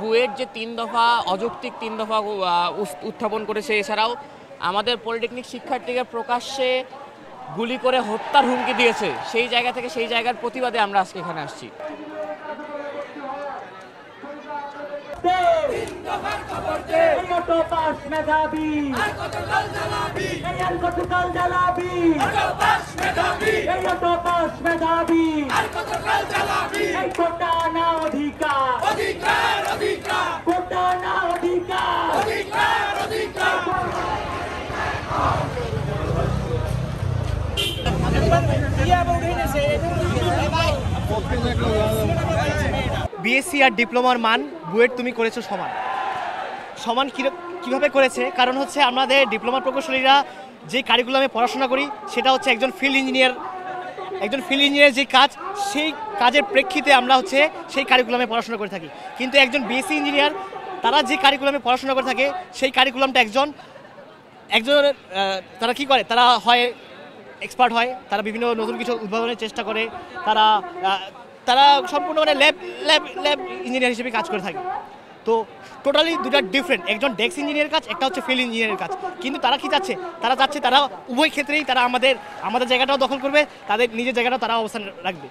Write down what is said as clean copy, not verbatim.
বুয়েট যে 3 দফা অযৌক্তিক 3 দফা উত্থাপন করেছে, এছাড়াও আমাদের পলিটেকনিক শিক্ষার্থীকে প্রকাশ্যে গুলি করে হত্যার হুমকি দিয়েছে, সেই জায়গা থেকে সেই জায়গার প্রতিবাদে আমরা আজকে এখানে আসছি। বিএসসি আর ডিপ্লোমার মান বুয়েট তুমি করেছো সমান সমান কীভাবে করেছে? কারণ হচ্ছে আমাদের ডিপ্লোমা প্রকৌশলীরা যে কারিকুলামে পড়াশোনা করি সেটা হচ্ছে একজন ফিল্ড ইঞ্জিনিয়ার যে কাজ, সেই কাজের প্রেক্ষিতে আমরা হচ্ছে সেই কারিকুলামে পড়াশোনা করে থাকি। কিন্তু একজন বিএসসি ইঞ্জিনিয়ার তারা যে কারিকুলামে পড়াশোনা করে থাকে সেই কারিকুলামটা একজন তারা কি করে, তারা হয় এক্সপার্ট হয়, তারা বিভিন্ন নতুন কিছু উদ্ভাবনের চেষ্টা করে, তারা সম্পূর্ণ মানে ল্যাব ইঞ্জিনিয়ার হিসেবে কাজ করে থাকে। তো টোটালি দুটা ডিফারেন্ট, একজন ডেস্ক ইঞ্জিনিয়ারের কাজ, একটা হচ্ছে ফিল্ড ইঞ্জিনিয়ারের কাজ। কিন্তু তারা কি চাচ্ছে, তারা উভয় ক্ষেত্রেই তারা আমাদের জায়গাটাও দখল করবে, তাদের নিজের জায়গাটাও তারা অবস্থান রাখবে।